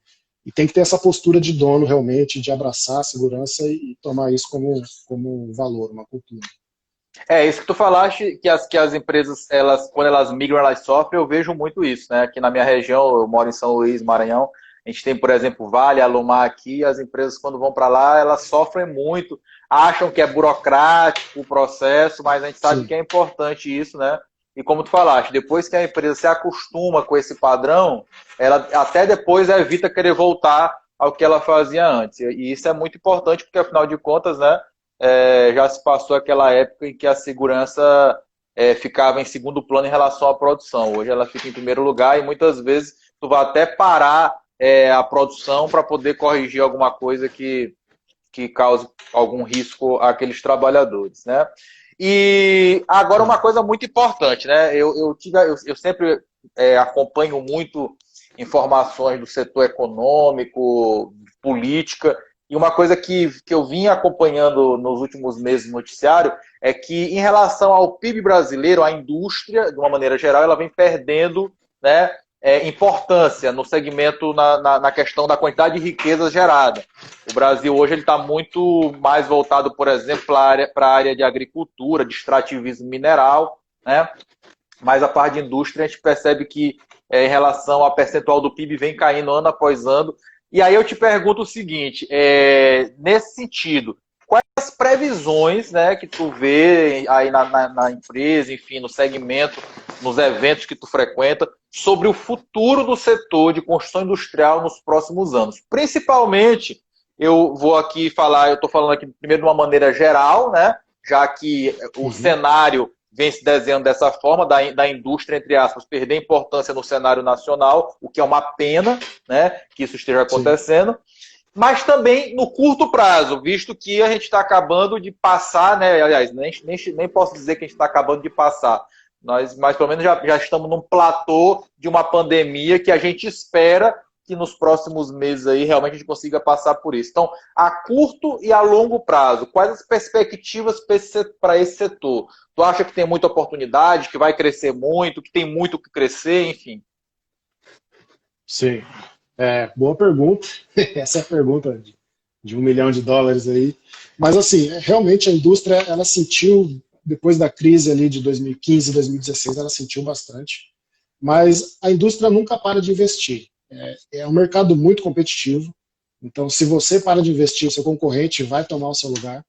tem que ter essa postura de dono, realmente, de abraçar a segurança e tomar isso como um valor, uma cultura. Isso que tu falaste, que as empresas, quando elas migram, elas sofrem, eu vejo muito isso, né? Aqui na minha região, eu moro em São Luís, Maranhão, a gente tem, por exemplo, Vale, Alumar aqui, as empresas quando vão para lá, elas sofrem muito, acham que é burocrático o processo, mas a gente sabe Sim. que é importante isso, né? E como tu falaste, depois que a empresa se acostuma com esse padrão, ela até depois evita querer voltar ao que ela fazia antes. E isso é muito importante, porque afinal de contas, né, já se passou aquela época em que a segurança ficava em segundo plano em relação à produção. Hoje ela fica em primeiro lugar e muitas vezes tu vai até parar a produção para poder corrigir alguma coisa que cause algum risco àqueles trabalhadores, né? E agora uma coisa muito importante, né? Eu sempre acompanho muito informações do setor econômico, política, e uma coisa que eu vim acompanhando nos últimos meses no noticiário é que, em relação ao PIB brasileiro, a indústria, de uma maneira geral, ela vem perdendo, né, importância no segmento, na questão da quantidade de riqueza gerada. O Brasil hoje está muito mais voltado, por exemplo, para a área de agricultura, de extrativismo mineral, né? Mas a parte de indústria a gente percebe que, em relação ao percentual do PIB, vem caindo ano após ano. E aí eu te pergunto o seguinte, nesse sentido, quais as previsões, né, que tu vê aí na empresa, enfim, no segmento, nos eventos que tu frequenta, sobre o futuro do setor de construção industrial nos próximos anos? Principalmente, eu vou aqui falar, eu estou falando aqui primeiro de uma maneira geral, né, já que o cenário vem se desenhando dessa forma, da indústria, entre aspas, perder importância no cenário nacional, o que é uma pena, né, que isso esteja acontecendo. Sim. Mas também no curto prazo, visto que a gente está acabando de passar, né, aliás, nem posso dizer que a gente está acabando de passar, mas pelo menos já estamos num platô de uma pandemia que a gente espera que nos próximos meses aí realmente a gente consiga passar por isso. Então, a curto e a longo prazo, quais as perspectivas para esse setor? Tu acha que tem muita oportunidade, que vai crescer muito, que tem muito que crescer, enfim? Sim. Boa pergunta. Essa é a pergunta de $1 milhão aí. Mas, assim, realmente a indústria, ela sentiu, depois da crise ali de 2015, 2016, ela sentiu bastante. Mas a indústria nunca para de investir. É um mercado muito competitivo. Então, se você para de investir, o seu concorrente vai tomar o seu lugar.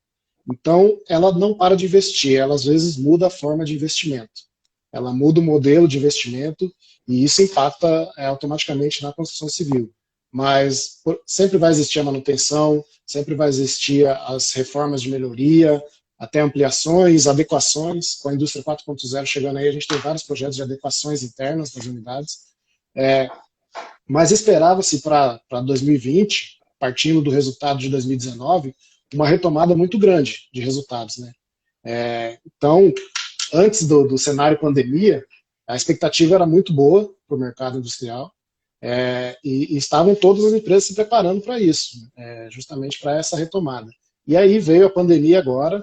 Então, ela não para de investir. Ela, às vezes, muda a forma de investimento. Ela muda o modelo de investimento e isso impacta automaticamente na construção civil. mas sempre vai existir a manutenção, sempre vai existir as reformas de melhoria, até ampliações, adequações. Com a indústria 4.0 chegando aí, a gente tem vários projetos de adequações internas das unidades. Mas esperava-se para 2020, partindo do resultado de 2019, uma retomada muito grande de resultados, né? Então, antes do cenário pandemia, a expectativa era muito boa para o mercado industrial, e estavam todas as empresas se preparando para isso, justamente para essa retomada. E aí veio a pandemia agora,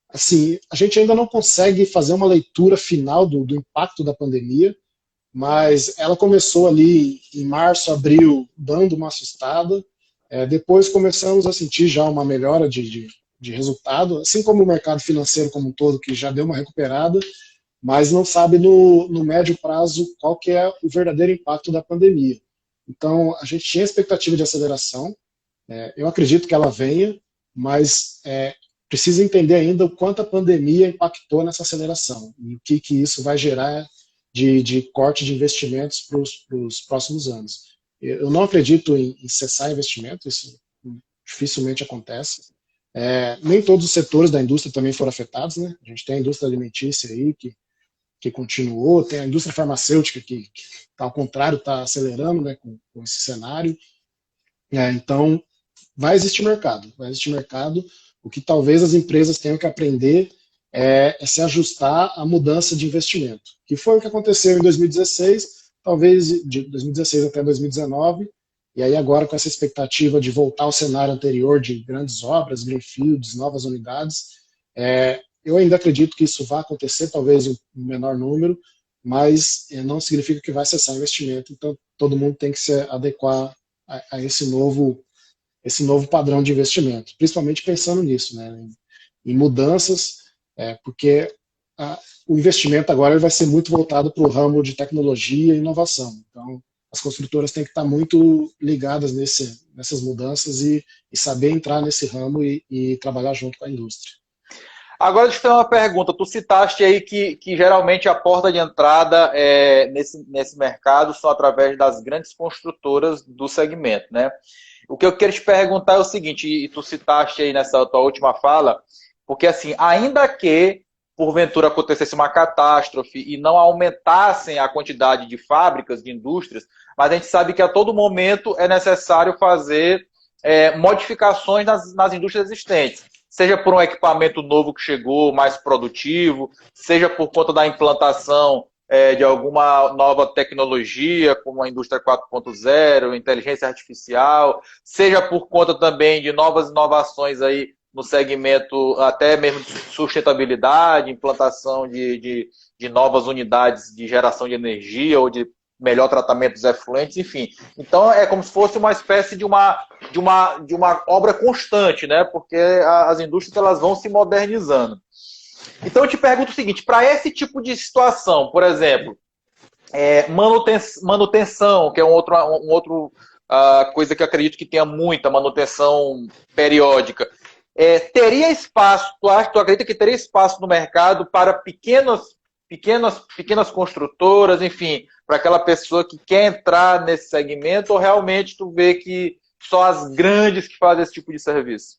assim, a gente ainda não consegue fazer uma leitura final do impacto da pandemia, mas ela começou ali em março, abril, dando uma assustada, depois começamos a sentir já uma melhora de resultado, assim como o mercado financeiro como um todo, que já deu uma recuperada, mas não sabe no médio prazo qual que é o verdadeiro impacto da pandemia. Então, a gente tinha expectativa de aceleração, eu acredito que ela venha, mas precisa entender ainda o quanto a pandemia impactou nessa aceleração e o que isso vai gerar de corte de investimentos para os próximos anos. Eu não acredito em cessar investimento, isso dificilmente acontece. Nem todos os setores da indústria também foram afetados, né? A gente tem a indústria alimentícia aí que continuou, tem a indústria farmacêutica que ao contrário, está acelerando, né, com esse cenário. Então, vai existir mercado. O que talvez as empresas tenham que aprender é se ajustar à mudança de investimento, que foi o que aconteceu em 2016, talvez de 2016 até 2019, e aí agora com essa expectativa de voltar ao cenário anterior de grandes obras, greenfields, novas unidades, eu ainda acredito que isso vai acontecer, talvez em menor número, mas não significa que vai cessar o investimento, então todo mundo tem que se adequar a esse novo padrão de investimento, principalmente pensando nisso, né, em mudanças, porque o investimento agora vai ser muito voltado para o ramo de tecnologia e inovação. Então, as construtoras têm que estar muito ligadas nessas mudanças e saber entrar nesse ramo e trabalhar junto com a indústria. Agora, deixa eu fazer uma pergunta. Tu citaste aí que geralmente a porta de entrada nesse mercado são através das grandes construtoras do segmento, né? O que eu quero te perguntar é o seguinte, e tu citaste aí nessa tua última fala, porque assim, ainda que porventura acontecesse uma catástrofe e não aumentassem a quantidade de fábricas, de indústrias, mas a gente sabe que a todo momento é necessário fazer modificações nas indústrias existentes. Seja por um equipamento novo que chegou, mais produtivo, seja por conta da implantação de alguma nova tecnologia, como a indústria 4.0, inteligência artificial, seja por conta também de novas inovações aí no segmento até mesmo de sustentabilidade, implantação de novas unidades de geração de energia ou de melhor tratamento dos efluentes, enfim. Então é como se fosse uma espécie de uma obra constante, né? Porque as indústrias elas vão se modernizando. Então eu te pergunto o seguinte, para esse tipo de situação, por exemplo, manutenção, que é um outro coisa que eu acredito que tenha muita manutenção periódica, teria espaço, tu acredita que teria espaço no mercado para pequenas construtoras, enfim, para aquela pessoa que quer entrar nesse segmento, ou realmente tu vê que só as grandes que fazem esse tipo de serviço?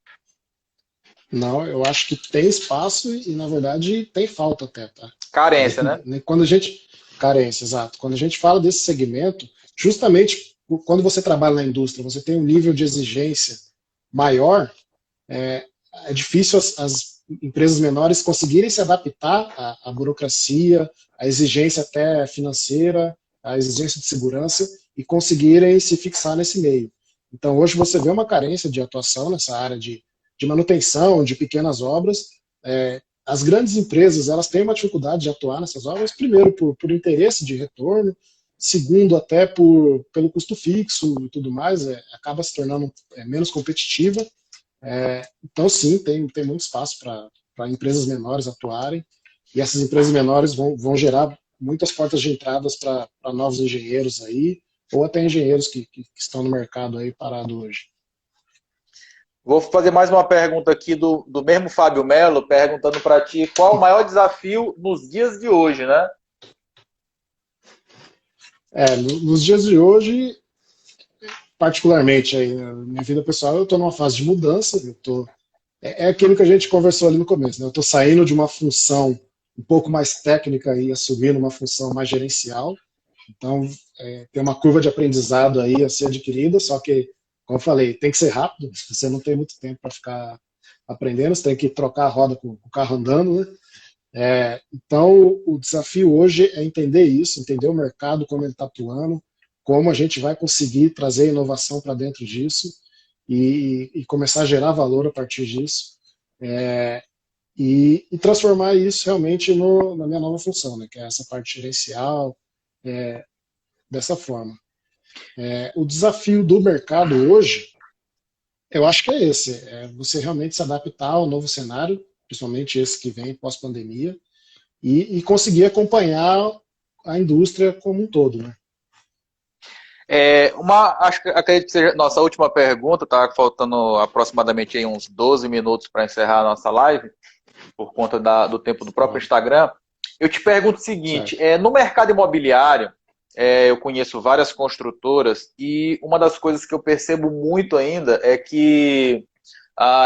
Não, eu acho que tem espaço e, na verdade, tem falta até, tá? Carência, né? Carência, exato. Quando a gente fala desse segmento, justamente quando você trabalha na indústria, você tem um nível de exigência maior, é difícil as empresas menores conseguirem se adaptar à burocracia, à exigência até financeira, à exigência de segurança e conseguirem se fixar nesse meio. Então, hoje você vê uma carência de atuação nessa área de manutenção, de pequenas obras. As grandes empresas elas têm uma dificuldade de atuar nessas obras, primeiro por interesse de retorno, segundo até pelo custo fixo e tudo mais, acaba se tornando menos competitiva. Então sim, tem muito espaço para empresas menores atuarem, e essas empresas menores vão gerar muitas portas de entradas para novos engenheiros aí, ou até engenheiros que estão no mercado aí parado hoje. Vou fazer mais uma pergunta aqui do mesmo Fábio Melo, perguntando para ti qual o maior desafio nos dias de hoje, né? Nos dias de hoje, particularmente, aí, na minha vida pessoal, eu estou numa fase de mudança, é aquilo que a gente conversou ali no começo, né? Eu estou saindo de uma função um pouco mais técnica e assumindo uma função mais gerencial. Então, tem uma curva de aprendizado aí a ser adquirida, só que, como eu falei, tem que ser rápido, você não tem muito tempo para ficar aprendendo, você tem que trocar a roda com o carro andando, né? Então, o desafio hoje é entender isso, entender o mercado, como ele está atuando, como a gente vai conseguir trazer inovação para dentro disso e começar a gerar valor a partir disso. E transformar isso realmente na minha nova função, né, que é essa parte gerencial, dessa forma. O desafio do mercado hoje, eu acho que é esse, você realmente se adaptar ao novo cenário, principalmente esse que vem pós-pandemia, e conseguir acompanhar a indústria como um todo, né? Acredito que seja nossa última pergunta, tá faltando aproximadamente aí uns 12 minutos para encerrar a nossa live, por conta do tempo do próprio Instagram. Eu te pergunto o seguinte, no mercado imobiliário, eu conheço várias construtoras e uma das coisas que eu percebo muito ainda é que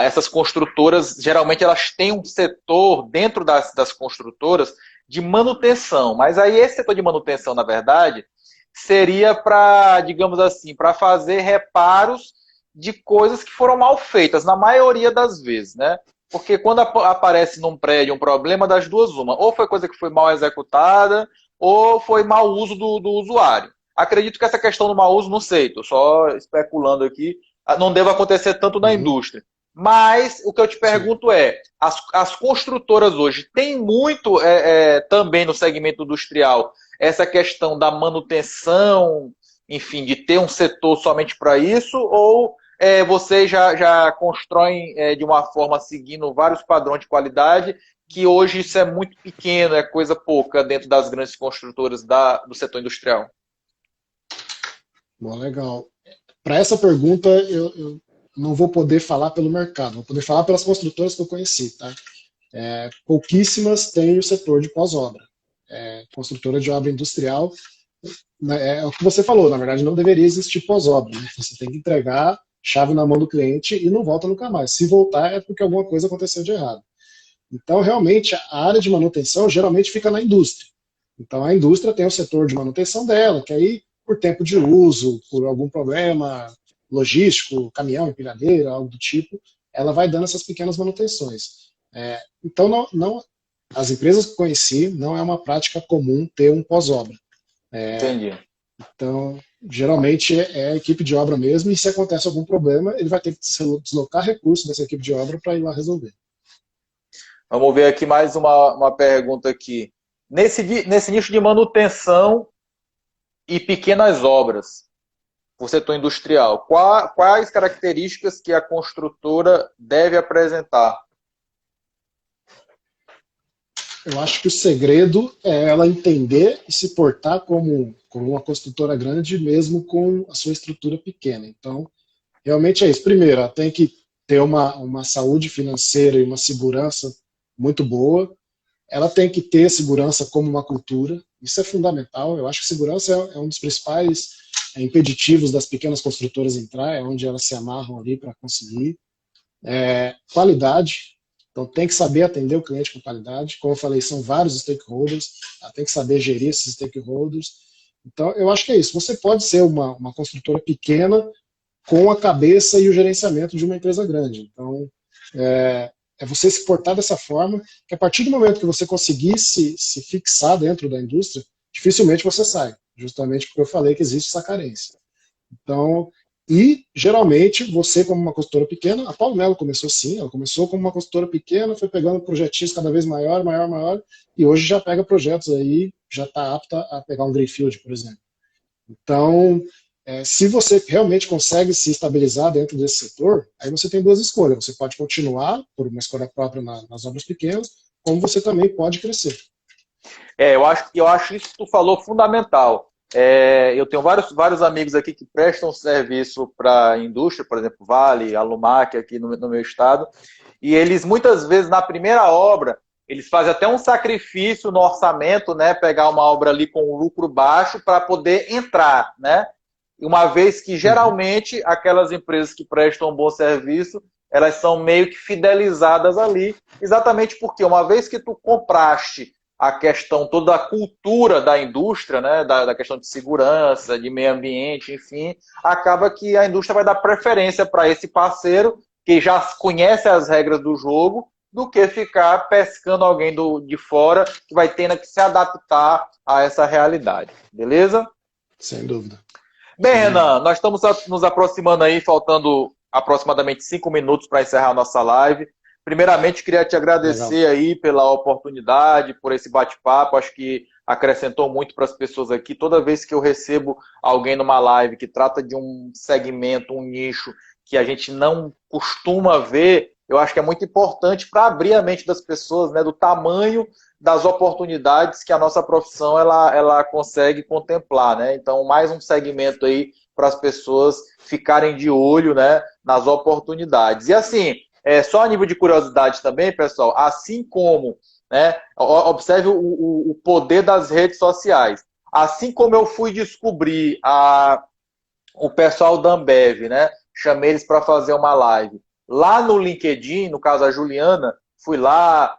essas construtoras, geralmente elas têm um setor dentro das construtoras de manutenção, mas aí esse setor de manutenção, na verdade, seria para, digamos assim, para fazer reparos de coisas que foram mal feitas, na maioria das vezes, né? Porque quando aparece num prédio um problema, das duas uma, ou foi coisa que foi mal executada, ou foi mau uso do usuário. Acredito que essa questão do mau uso, não sei, estou só especulando aqui, não deve acontecer tanto na indústria. Mas o que eu te pergunto as construtoras hoje têm muito também no segmento industrial essa questão da manutenção, enfim, de ter um setor somente para isso, ou vocês já constroem de uma forma seguindo vários padrões de qualidade, que hoje isso é muito pequeno, é coisa pouca dentro das grandes construtoras do setor industrial? Bom, legal. Para essa pergunta, eu não vou poder falar pelo mercado, vou poder falar pelas construtoras que eu conheci, tá? Pouquíssimas têm o setor de pós-obra. Construtora de obra industrial, é o que você falou, na verdade não deveria existir pós-obra, né? Você tem que entregar chave na mão do cliente e não volta nunca mais. Se voltar é porque alguma coisa aconteceu de errado. Então, realmente, a área de manutenção geralmente fica na indústria. Então, a indústria tem o setor de manutenção dela, que aí, por tempo de uso, por algum problema logístico, caminhão, empilhadeira, algo do tipo, ela vai dando essas pequenas manutenções. Então, as empresas que conheci, não é uma prática comum ter um pós-obra. Entendi. Então, geralmente é a equipe de obra mesmo, e se acontece algum problema, ele vai ter que deslocar recursos dessa equipe de obra para ir lá resolver. Vamos ver aqui mais uma pergunta aqui. Nesse nicho de manutenção e pequenas obras, o setor industrial, quais características que a construtora deve apresentar? Eu acho que o segredo é ela entender e se portar como uma construtora grande, mesmo com a sua estrutura pequena. Então, realmente é isso. Primeiro, ela tem que ter uma saúde financeira e uma segurança muito boa. Ela tem que ter segurança como uma cultura. Isso é fundamental. Eu acho que segurança é um dos principais impeditivos das pequenas construtoras entrar, é onde elas se amarram ali para conseguir. Qualidade. Então tem que saber atender o cliente com qualidade. Como eu falei, são vários stakeholders, ela tem que saber gerir esses stakeholders. Então eu acho que é isso. Você pode ser uma construtora pequena com a cabeça e o gerenciamento de uma empresa grande. Então é você se portar dessa forma, que a partir do momento que você conseguir se fixar dentro da indústria, dificilmente você sai, justamente porque eu falei que existe essa carência. Então, e geralmente você como uma consultora pequena, a Paulo Melo começou assim, ela começou como uma consultora pequena, foi pegando projetinhos cada vez maior, e hoje já pega projetos aí, já está apta a pegar um greenfield, por exemplo. Então, se você realmente consegue se estabilizar dentro desse setor, aí você tem duas escolhas. Você pode continuar por uma escolha própria nas obras pequenas, como você também pode crescer. Eu acho isso que tu falou fundamental. Eu tenho vários amigos aqui que prestam serviço para a indústria, por exemplo, Vale, Alumac, aqui no meu estado, e eles muitas vezes na primeira obra, eles fazem até um sacrifício no orçamento, né, pegar uma obra ali com um lucro baixo para poder entrar, né? uma vez que geralmente aquelas empresas que prestam um bom serviço, elas são meio que fidelizadas ali, exatamente porque uma vez que tu compraste a questão, toda a cultura da indústria, né, da questão de segurança, de meio ambiente, enfim, acaba que a indústria vai dar preferência para esse parceiro que já conhece as regras do jogo, do que ficar pescando alguém de fora que vai tendo que se adaptar a essa realidade. Beleza? Sem dúvida. Bem, Renan, nós estamos nos aproximando aí, faltando aproximadamente 5 minutos para encerrar a nossa live. Primeiramente, queria te agradecer aí pela oportunidade, por esse bate-papo. Acho que acrescentou muito para as pessoas aqui. Toda vez que eu recebo alguém numa live que trata de um segmento, um nicho que a gente não costuma ver, eu acho que é muito importante para abrir a mente das pessoas, né, do tamanho das oportunidades que a nossa profissão ela consegue contemplar, né? Então, mais um segmento aí para as pessoas ficarem de olho, né, nas oportunidades. E assim, só a nível de curiosidade também, pessoal, assim como, né, observe o poder das redes sociais. Assim como eu fui descobrir o pessoal da Ambev, né, chamei eles para fazer uma live. Lá no LinkedIn, no caso a Juliana, fui lá,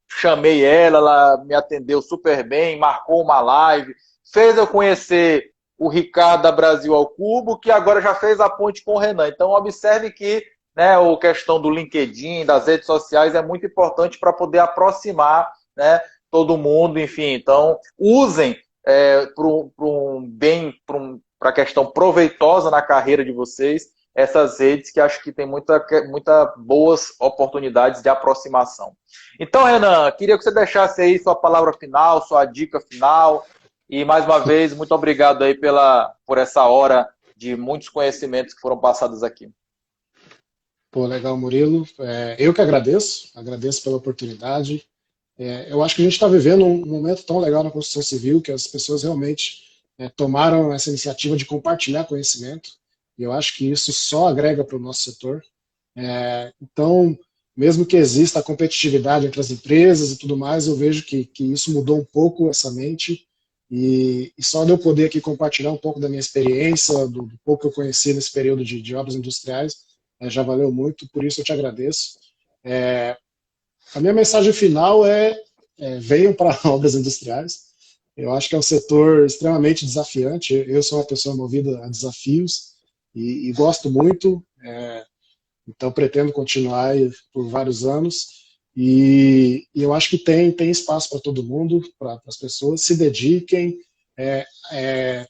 chamei ela me atendeu super bem, marcou uma live, fez eu conhecer o Ricardo da Brasil ao Cubo, que agora já fez a ponte com o Renan. Então, observe que, né, a questão do LinkedIn, das redes sociais, é muito importante para poder aproximar, né, todo mundo, enfim. Então, usem para a questão proveitosa na carreira de vocês, essas redes que acho que tem muita boas oportunidades de aproximação. Então, Renan, queria que você deixasse aí sua palavra final, sua dica final. E, mais uma vez, muito obrigado aí por essa hora de muitos conhecimentos que foram passados aqui. Pô, legal, Murilo. Eu que agradeço pela oportunidade. Eu acho que a gente está vivendo um momento tão legal na construção civil que as pessoas realmente tomaram essa iniciativa de compartilhar conhecimento. E eu acho que isso só agrega para o nosso setor. Então, mesmo que exista a competitividade entre as empresas e tudo mais, eu vejo que isso mudou um pouco essa mente. E só de eu poder aqui compartilhar um pouco da minha experiência, do pouco que eu conheci nesse período de obras industriais, já valeu muito, por isso eu te agradeço. A minha mensagem final venham para obras industriais. Eu acho que é um setor extremamente desafiante. Eu sou uma pessoa movida a desafios e gosto muito, então pretendo continuar por vários anos. E eu acho que tem espaço para todo mundo, para as pessoas se dediquem,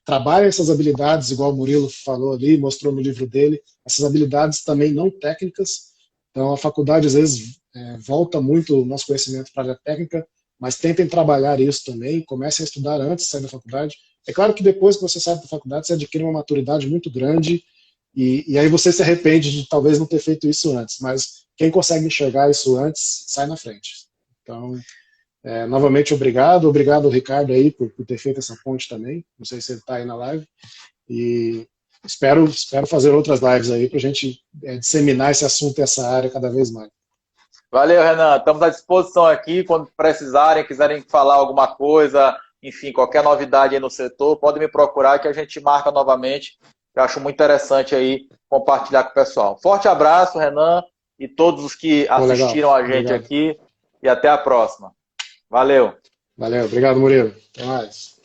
trabalhem essas habilidades, igual o Murilo falou ali, mostrou no livro dele, essas habilidades também não técnicas. Então a faculdade às vezes volta muito o nosso conhecimento para a área técnica, mas tentem trabalhar isso também, comecem a estudar antes de sair da faculdade. É claro que depois que você sai da faculdade, você adquire uma maturidade muito grande, e aí você se arrepende de talvez não ter feito isso antes, mas quem consegue enxergar isso antes, sai na frente. Então, novamente, obrigado ao Ricardo aí por ter feito essa ponte também, não sei se ele está aí na live, e espero fazer outras lives aí para a gente disseminar esse assunto e essa área cada vez mais. Valeu, Renan. Estamos à disposição aqui. Quando precisarem, quiserem falar alguma coisa, enfim, qualquer novidade aí no setor, podem me procurar que a gente marca novamente. Eu acho muito interessante aí compartilhar com o pessoal. Forte abraço, Renan, e todos os que assistiram a gente aqui. E até a próxima. Valeu. Valeu. Obrigado, Murilo. Até mais.